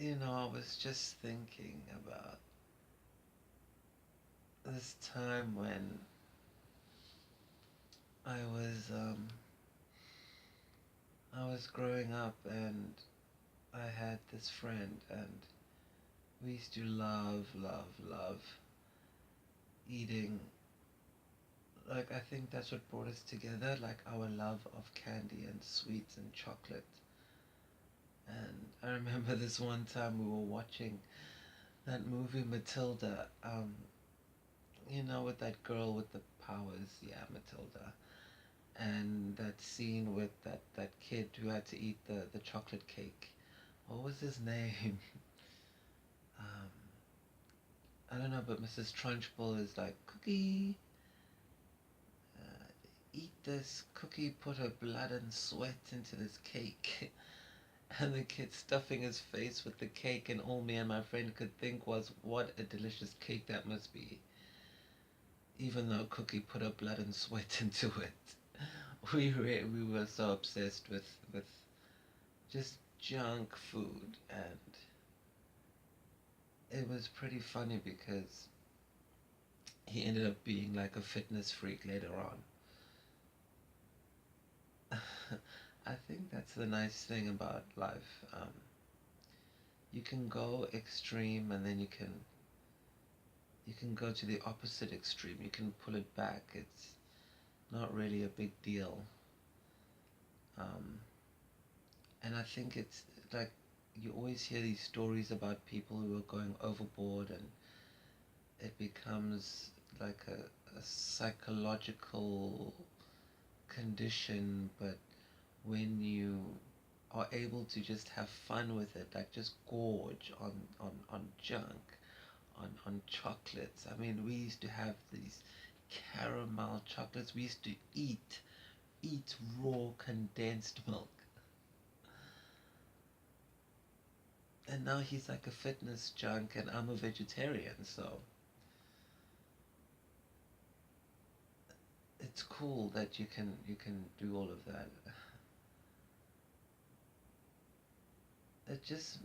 I was just thinking about this time when I was I was growing up, and I had this friend, and we used to love eating. Like, I think that's what brought us together, like our love of candy and sweets and chocolate. And I remember this one time we were watching that movie Matilda, with that girl with the powers, yeah, Matilda. And that scene with that kid who had to eat the chocolate cake. What was his name? um, I don't know, but Mrs. Trunchbull is like, Cookie, eat this. Cookie put her blood and sweat into this cake. And the kid stuffing his face with the cake, and all me and my friend could think was, what a delicious cake that must be. Even though Cookie put her blood and sweat into it. We were so obsessed with just junk food, and it was pretty funny because he ended up being like a fitness freak later on. I think that's the nice thing about life. You can go extreme, and then you can go to the opposite extreme. You can pull it back. It's not really a big deal. Um, and I think it's like you always hear these stories about people who are going overboard, and it becomes like a psychological condition. But when you are able to just have fun with it, like just gorge on junk, on chocolates. I mean, we used to have these caramel chocolates. We used to eat raw condensed milk. And now he's like a fitness junk, and I'm a vegetarian, so it's cool that you can do all of that. It just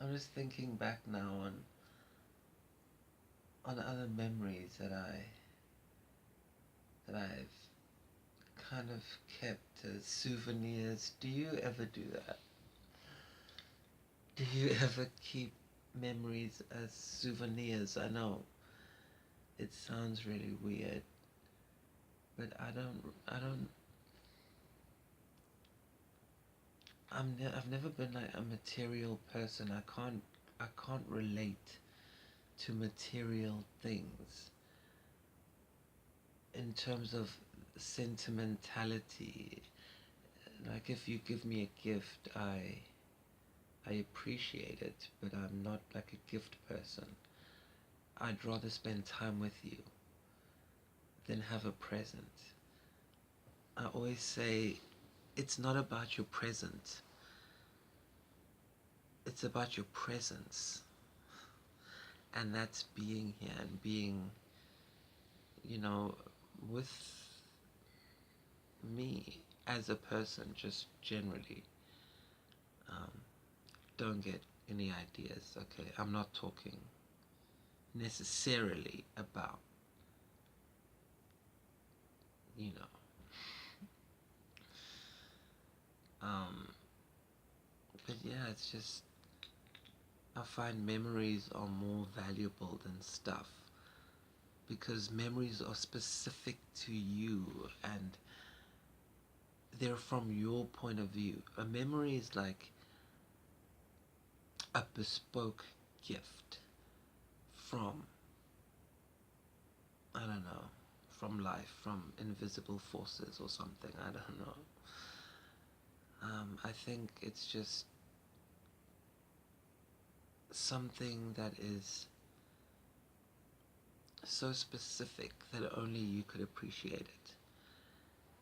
I'm just thinking back now on other memories that I've kind of kept as souvenirs. Do you ever do that? Do you ever keep memories as souvenirs? I know it sounds really weird, but I've never been like a material person. I can't relate to material things in terms of sentimentality. Like, if you give me a gift, I appreciate it, but I'm not like a gift person. I'd rather spend time with you than have a present. I always say it's not about your present, it's about your presence. And that's being here and being, you know, with me as a person, just generally. Um, don't get any ideas, okay? I'm not talking necessarily about, you know, but yeah, it's just, I find memories are more valuable than stuff, because memories are specific to you, and they're from your point of view. A memory is like a bespoke gift from, I don't know, from life, from invisible forces or something. I don't know. I think it's just something that is so specific that only you could appreciate it,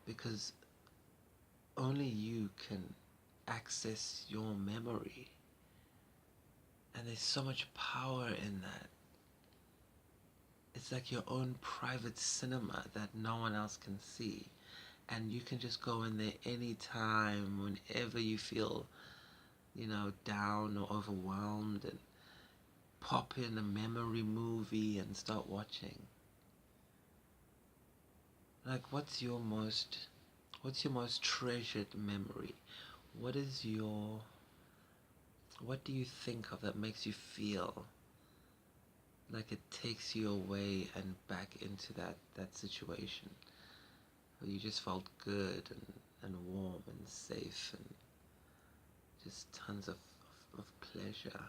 because only you can access your memory, and there's so much power in that. It's like your own private cinema that no one else can see, and you can just go in there anytime, whenever you feel down or overwhelmed, and pop in a memory movie and start watching. Like, what's your most treasured memory? What is your what do you think of that makes you feel like it takes you away and back into that situation where you just felt good and warm and safe and just tons of pleasure?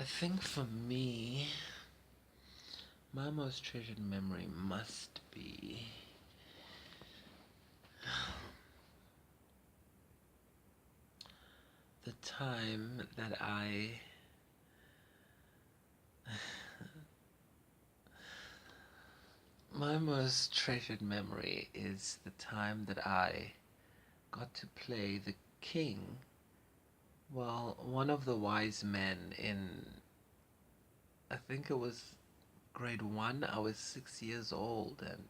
I think for me, my most treasured memory must be the time that my most treasured memory is the time that I got to play the king. Well, one of the wise men in, I think it was grade one. I was 6 years old, and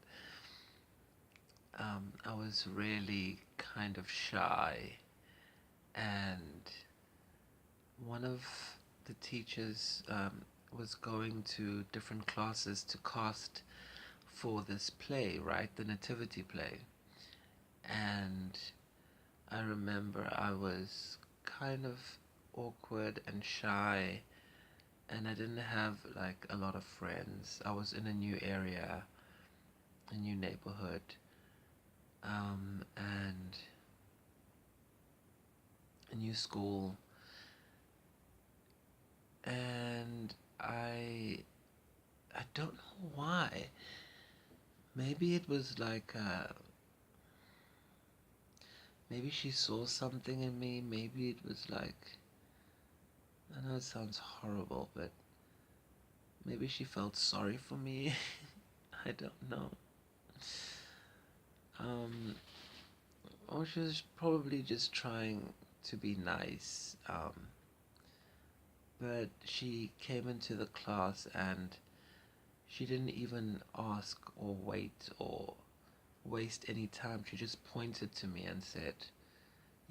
I was really kind of shy. And one of the teachers was going to different classes to cast for this play, right? The nativity play. And I remember I was kind of awkward and shy, and I didn't have like a lot of friends. I was in a new area, a new neighborhood, and a new school, and I don't know why. Maybe it was like maybe she saw something in me. Maybe it was like, I know it sounds horrible, but maybe she felt sorry for me. I don't know. Um, or she was probably just trying to be nice. But she came into the class and she didn't even ask or wait or waste any time. She just pointed to me and said,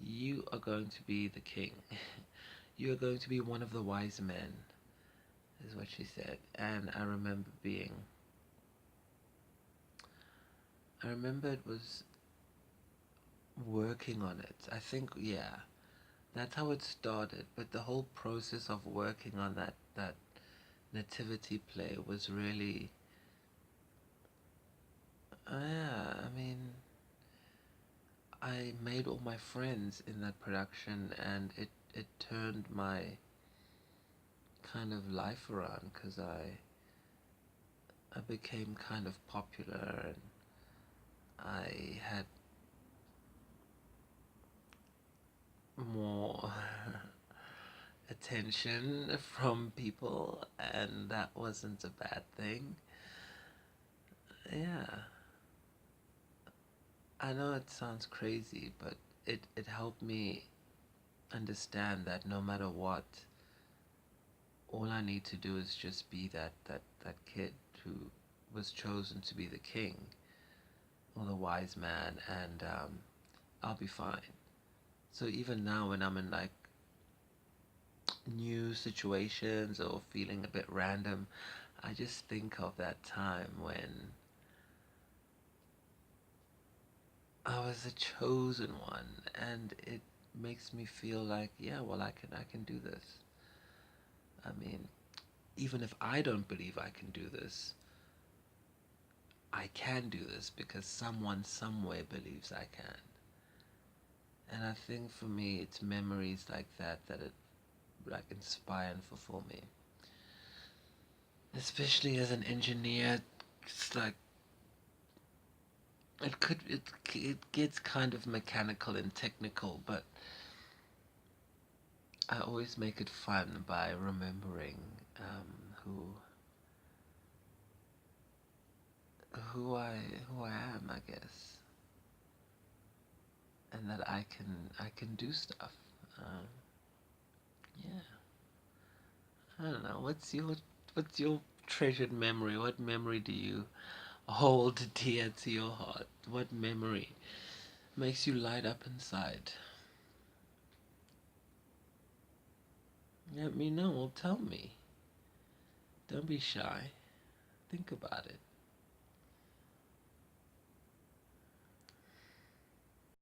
"You are going to be the king. You are going to be one of the wise men," is what she said. And I remember it was working on it. I think, yeah, that's how it started. But the whole process of working on that nativity play was really, yeah, I mean, I made all my friends in that production, and it turned my kind of life around, because I became kind of popular, and I had more attention from people, and that wasn't a bad thing. Yeah, I know it sounds crazy, but it helped me understand that no matter what, all I need to do is just be that kid who was chosen to be the king or the wise man, and I'll be fine. So even now, when I'm in like new situations or feeling a bit random, I just think of that time when I was the chosen one, and it makes me feel like, yeah, well, I can do this. I mean, even if I don't believe I can do this, I can do this because someone somewhere believes I can. And I think for me, it's memories like that it like inspire and fulfill me. Especially as an engineer, it's like it gets kind of mechanical and technical, but I always make it fun by remembering who who I who I am, I guess, and that I can do stuff. Um, yeah, I don't know. What's your treasured memory? What memory do you hold dear to your heart? What memory makes you light up inside? Let me know, tell me. Don't be shy. Think about it.